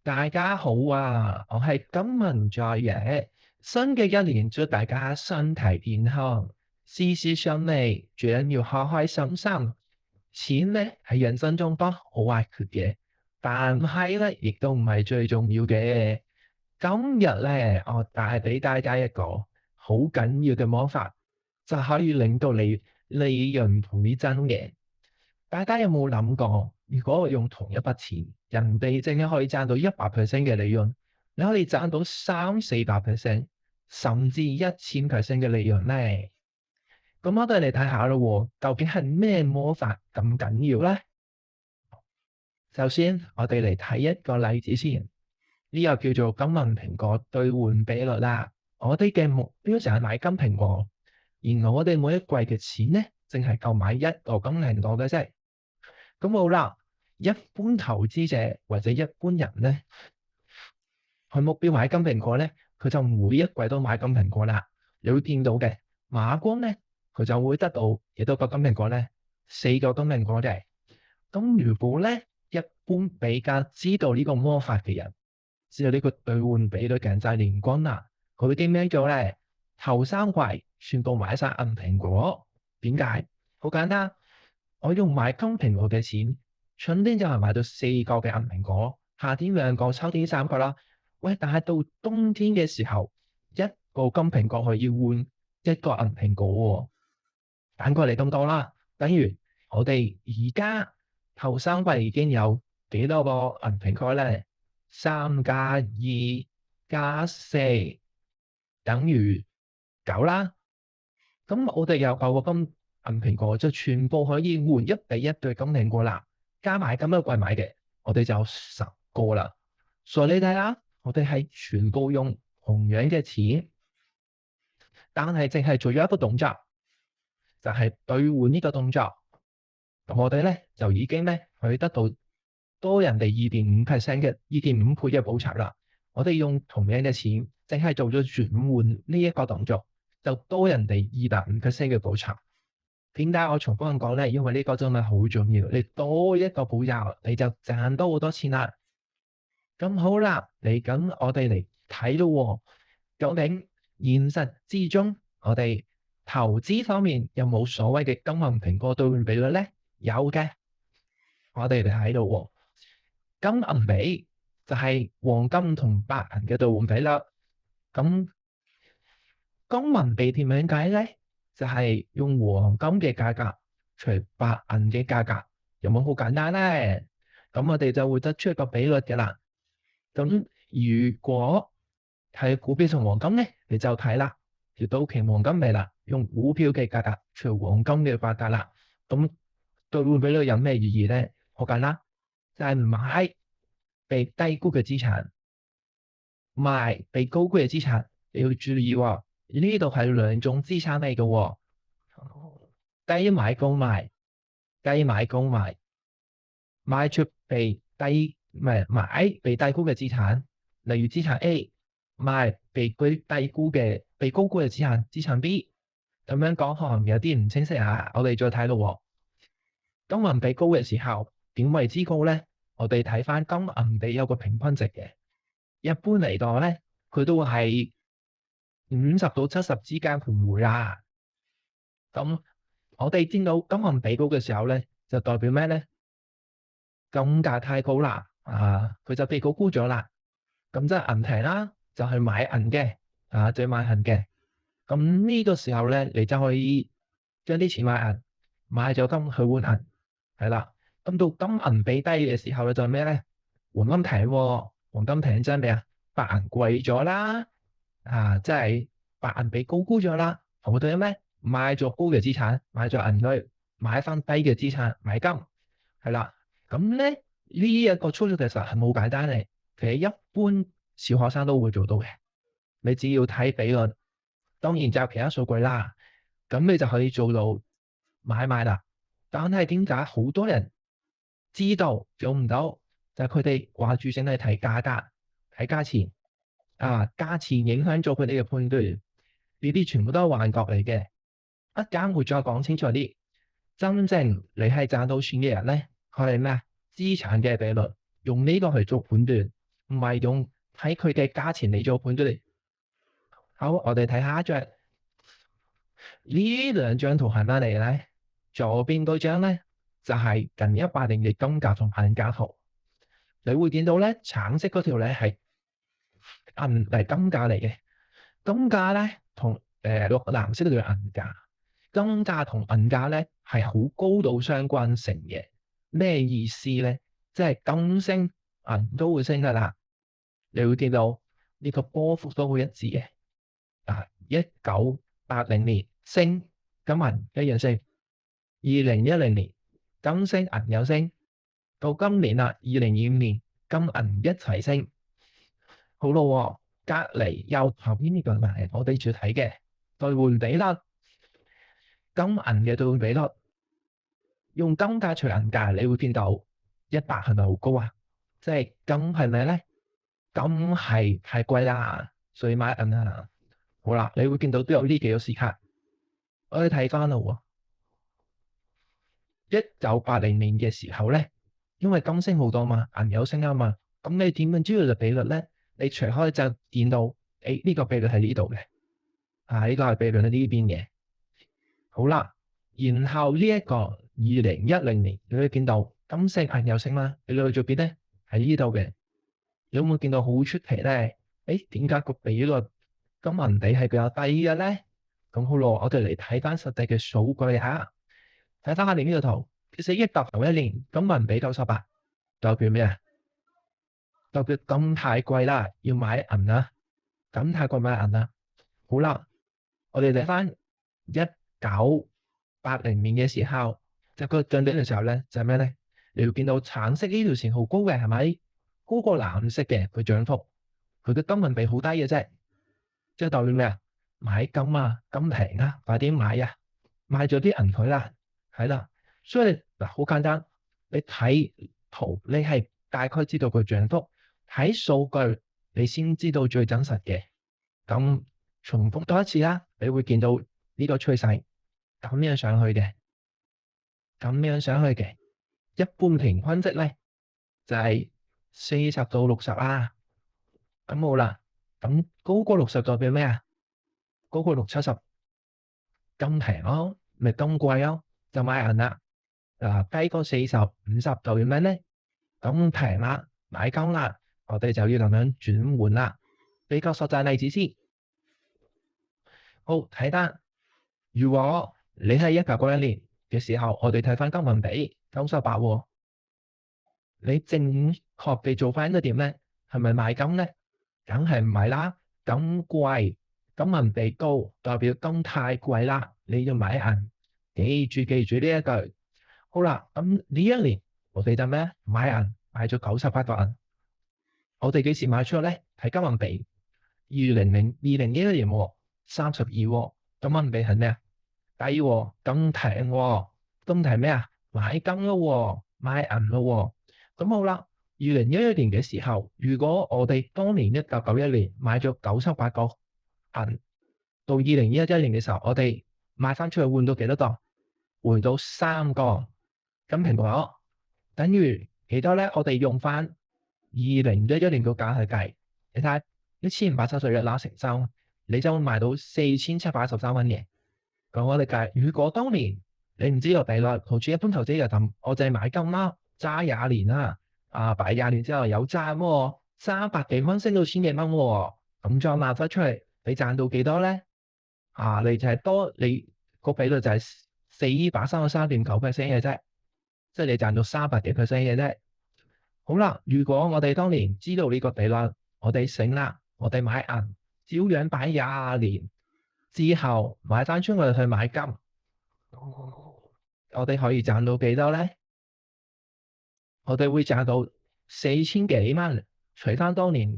大家好啊，我係金文在野，新嘅一年祝大家身體健康，事事順利，最緊要開開心心。錢咧係人生中不可或缺嘅，但係咧亦都唔係最重要嘅。今日咧，我帶俾大家一個好緊要嘅魔法，就可以令到你利潤同你增嘅。大家有冇諗過，如果我用同一筆錢，人哋淨係可以賺到100% 嘅利潤，你可以賺到300-400%，甚至1000% 嘅利潤咧？咁我哋嚟睇下咯，究竟係咩魔法咁緊要咧？首先，我哋嚟睇一個例子先，呢個叫做金銀蘋果兌換比率啦。我哋嘅目標就係買金蘋果，而我哋每一季嘅錢咧，淨係夠買一個金蘋果嘅啫。咁好啦，一般投資者或者一般人咧，佢目標買金蘋果咧，佢就每一季都買金蘋果啦。你會見到嘅馬光咧，佢就會得到幾多個金蘋果咧？4個金蘋果嘅。咁如果咧一般比較知道呢個魔法嘅人，知道呢個兌換比率嘅人就係連軍啦。佢會點樣做咧？頭3季全部買晒銀蘋果。點解？好簡單。我用買金蘋果嘅錢，春天就係買到4個嘅銀蘋果，夏天2個，秋天3個啦。喂，但係到冬天嘅時候，一個金蘋果可以換一個銀蘋果喎，反過嚟咁多啦。等於我哋而家頭3季已經有幾多個銀蘋果咧？3+2+4等於9啦。咁我哋有9個銀蘋果，就全部可以換1比1對金蘋果啦。加埋咁多季買嘅，我哋就有10個啦。所以你睇下，我哋係全部用同樣嘅錢，但係淨係做咗一個動作，就係兌換呢個動作。咁我哋咧就已經咧可以得到多人哋2.5%嘅2.5倍嘅補償啦。我哋用同樣嘅錢，淨係做咗轉換呢一個動作，就多人哋250%嘅補償。點解我重複咁講咧？因為呢個真係好重要，你多一個補習，你就賺多好多錢啦。咁好啦，嚟緊我哋嚟睇咯，究竟現實之中我哋投資方面有冇所謂嘅金銀蘋果兌換比率咧？有嘅，我哋嚟睇到金銀比就係黃金同白銀嘅兌換比率。咁金銀比點樣計咧？就係用黃金嘅價格除白銀嘅價格，有冇好簡單咧？咁我哋就會得出一個比率嘅啦。咁如果係股票同黃金咧，你就睇啦，條到期黃金比啦，用股票嘅價格除黃金嘅價格啦。咁兌換比率有咩意義咧？好簡單，就係買被低估嘅資產，賣被高估嘅資產。你要注意喎，呢度係兩種資產嚟嘅喎，低買高賣，低買高賣，賣出被低唔係買被低估嘅資產，例如資產 A 賣被低估嘅被高估嘅資產 B。咁樣講可能有啲唔清晰啊，我哋再睇咯。金銀比高嘅時候點為之高咧？我哋睇翻金銀比有個平均值嘅，一般嚟講咧，佢都會係50到70之間徘徊啦。咁我哋見到金銀比高嘅時候咧，就代表咩咧？金價太高啦，佢就被高估咗啦。咁即係銀平啦，就係買銀嘅，就買銀嘅。咁呢個時候咧，你就可以將啲錢買銀，買咗金去換銀，係啦。咁到金銀比低嘅時候咧，就係咩咧？黃金平喎，黃金平真係咩啊？白銀貴咗啦，即係白銀比高估咗啦。同佢對應咩？買咗高嘅資產，買咗銀去買翻低嘅資產，買金，係啦。咁咧呢一個操作其實係好簡單嘅，其實一般小學生都會做到嘅。你只要睇比率，當然就有其他數據啦，咁你就可以做到買賣啦。但係點解好多人知道做唔到？就係佢哋掛住淨係睇價格、睇價錢，價錢影響咗佢哋嘅判斷，呢啲全部都係幻覺嚟嘅。一陣會再講清楚啲。真正你係賺到錢嘅人咧，佢係咩啊？資產嘅比率，用呢個去做判斷。唔係用睇佢嘅價錢嚟做判斷嚟。好，我哋睇下一張，呢兩張圖係乜嚟咧？左邊嗰張咧就係近100年嘅金價同銀價圖，你會見到咧橙色嗰條咧係金價嚟嘅，金價咧同藍色嗰條銀價，金價同銀價咧係好高度相關性嘅。咩意思咧？即係金升銀都會升㗎啦。你會見到呢個波幅都會一致嘅。1980年升，金銀一樣升。2010年金升銀又升，到今年啦，2025年金銀一齊升。好咯，隔離右後邊呢個係我哋要睇嘅兌換比率，金銀嘅兌換比率，用金價除銀價，你會見到100係咪好高啊？即係金係咪咧？金係太貴啦，所以買銀啊。好啦，你會見到都有呢幾個時刻，我哋睇翻啦喎。1980年嘅時候咧，因為金升好多嘛，銀有升啊嘛，咁你點樣知道個比率咧？你除開就見到，呢個比率喺呢度嘅，呢個係比率喺呢邊嘅。好啦，然後呢一個2010年，你會見到金升銀有升嘛？你去咗邊咧？喺呢度嘅，你有冇見到好出奇咧？點解個比率金銀比係比較低嘅咧？咁好咯，我哋嚟睇翻實際嘅數據嚇。睇翻下面呢個圖，其實1991年金銀比98，代表咩啊？代表金太貴啦，要買銀啦，金太貴買銀啦。好啦，我哋睇翻1980年嘅時候，就個對比嘅時候咧，就係咩咧？你會見到橙色呢條線好高嘅，係咪？高過藍色嘅佢漲幅，佢嘅金銀比好低嘅啫，即係代表咩啊？買金啊，金平啊，快啲買啊，買咗啲銀佢啦。係啦，所以嗱好簡單，你睇圖你係大概知道佢漲幅，睇數據你先知道最真實嘅。咁重複多一次啦，你會見到呢個趨勢咁樣上去嘅，咁樣上去嘅，一般平均值咧就係40到60啦。咁好啦，咁高過60代表咩啊？高過60、70，金平咯，咪金貴咯。就買銀啦，低過40、50代表咩咧？咁平啦，買金啦，我哋就要咁樣轉換啦。比較實際例子先，好睇單。如果你喺1991年嘅時候，我哋睇翻金銀比98喎，你正確地做翻應該點咧？係咪買金咧？梗係唔係啦，金貴，金銀比高，代表金太貴啦，你要買銀。記住呢一句。好啦，咁呢一年我哋就咩？買銀，買咗98個銀。我哋幾時賣出咧？睇金銀比，2021年32喎，金銀比係咩啊？低喎，咁平喎，咁係咩啊？買金咯，買銀咯。咁好啦，2011年嘅時候，如果我哋當年1991年買咗98個銀，到2011年嘅時候，我哋賣翻出去換到幾多個？換到3個。咁蘋果等於幾多咧？我哋用翻2011年個價去計，你睇1571啦乘3，你就會賣到4713蚊嘅。咁我哋計，如果當年你唔知道比率，好似一般投資就咁，我淨係買金啦，揸20年啦，擺20年之後有賺喎，300幾蚊升到1000幾蚊喎，咁再賣翻出嚟，你賺到幾多咧？你就係多，你個比率就係433.9% 嘅啫。即係你賺到300幾%嘅啫。好啦，如果我哋當年知道呢個比率，我哋醒啦，我哋買銀，照樣擺20年之後買翻出去買金，我哋可以賺到幾多咧？我哋會賺到4000幾蚊，除翻當年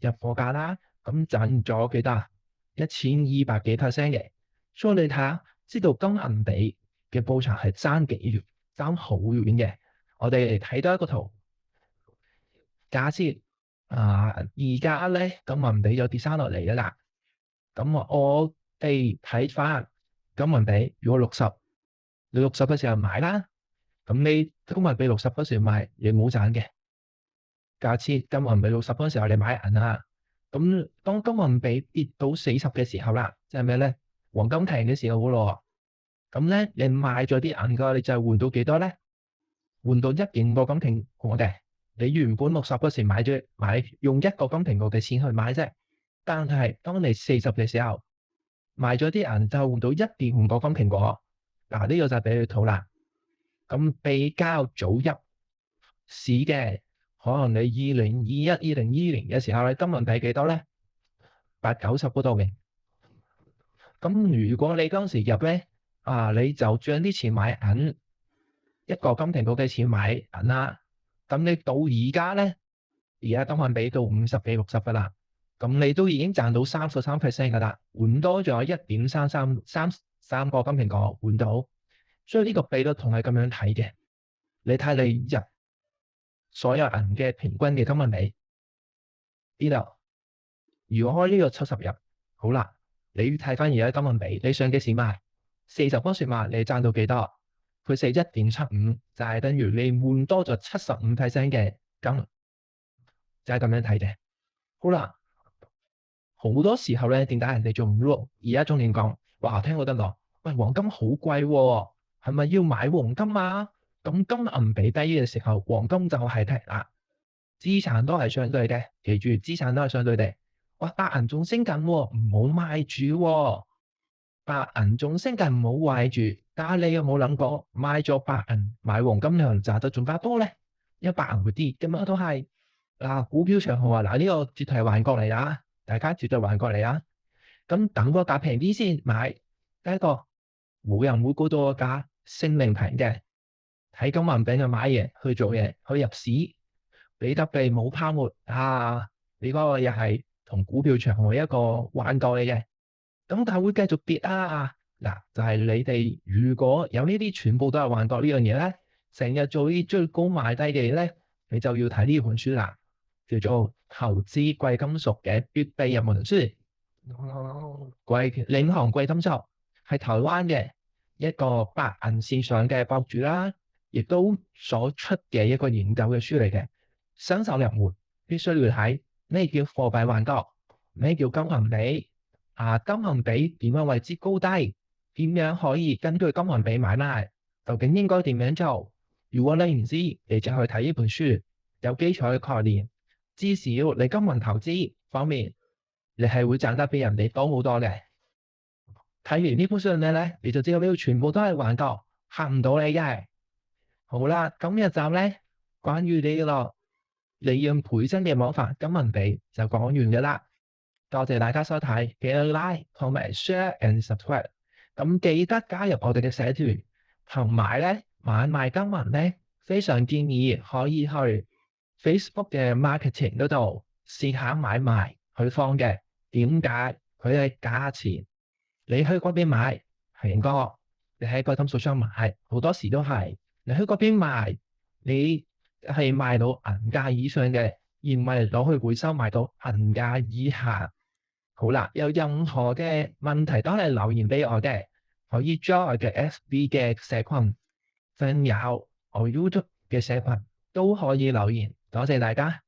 入貨價啦，咁賺咗幾多？1200幾%嘅。所以你睇下，知道金銀比嘅報酬係爭幾遠？爭好遠嘅，我哋嚟睇多一個圖。假設而家咧金銀比就跌翻落嚟嘅啦。咁我哋睇翻金銀比，如果60，你60嘅時候買啦，咁你金銀比60嗰時買，你冇賺嘅。假設金銀幣60嗰陣時候，你買銀啊，咁當金銀幣跌到40嘅時候啦，即係咩咧？黃金停嘅時候咯。咁咧，你賣咗啲銀嘅，你就換到幾多咧？換到1.5個金蘋果嘅。你原本60嗰時買用1個金蘋果嘅錢去買啫，但係當你40嘅時候賣咗啲銀，就換到1.5個金蘋果。嗱，呢個就係俾你套啦。咁比較早入市嘅，可能你2021、2020年嘅時候，你金銀幣幾多咧？80、90嗰度嘅。咁如果你當時入咧，你就將啲錢買銀，1個金蘋果嘅錢買銀啦。咁你到而家咧，而家金銀幣到50幾60噶啦，咁你都已經賺到33% 噶啦，換多咗1.33個金蘋果換到，所以呢個比率同係咁樣睇嘅。你睇你入所有銀嘅平均嘅金銀幣呢度，如果開呢個70入，好啦，你睇翻而家金銀幣，你上幾時買？40嗰時買，你賺到幾多？佢寫1.75，就係等於你換多咗75% 嘅金，就係咁樣睇嘅。好啦，好多時候咧，點解人哋做唔到？而家仲點講？哇，聽好得落，喂，黃金好貴喎，係咪要買黃金啊？咁金銀比低嘅時候，黃金就係平啦。資產都係相對嘅，記住資產都係相對嘅。哇，白銀仲升緊喎，唔好賣住喎。白銀仲升緊，唔好賣住。但係你有冇諗過買咗白銀買黃金，你能賺得仲加多咧？因為白銀會跌嘅嘛，都係股票長號呢個絕對係幻覺嚟啊！大家絕對幻覺嚟啊！咁等個價平啲先買。第一個冇人會估到個價升定平嘅，睇金銀幣去買嘢、去做嘢、去入市。比特幣冇泡沫你嗰個又係同股票長號一個幻覺嚟嘅。咁但係會繼續跌嗱，就係你哋如果有呢啲全部都係幻覺呢樣嘢咧，成日做啲追高賣低嘅嘢咧，你就要睇呢本書啦，叫做《投資貴金屬嘅必備入門書》。領航貴金屬係台灣嘅一個白銀市場嘅博主啦，亦都所出嘅一個研究嘅書嚟嘅。新手入門必須要睇咩叫貨幣幻覺，咩叫金銀比，金銀比點樣為之高低，點樣可以根據金銀比買賣，究竟應該點樣做？如果你唔知，你就去睇呢本書，有基礎嘅概念，至少你金銀投資方面，你係會賺得比人哋多好多嘅。睇完呢本書係咩咧？你就知道呢度全部都係幻覺，嚇唔到你嘅。好啦，今日集咧關於呢個利潤倍增嘅方法，金銀比就講完嘅啦。多謝大家收睇，記得 like 同埋 share and subscribe。咁記得加入我哋嘅社團，同埋咧買賣金銀咧，非常建議可以去 Facebook 嘅 marketing 嗰度試下買賣去放嘅。點解？佢嘅價錢，你去嗰邊買平過你喺個金屬商買，好多時都係你去嗰邊賣，你係賣到銀價以上嘅，而唔係攞去回收賣到銀價以下。好啦，有任何嘅問題都係留言俾我嘅，可以 join 我嘅 FB 嘅社群，仲有我 YouTube 嘅社群都可以留言。多謝大家。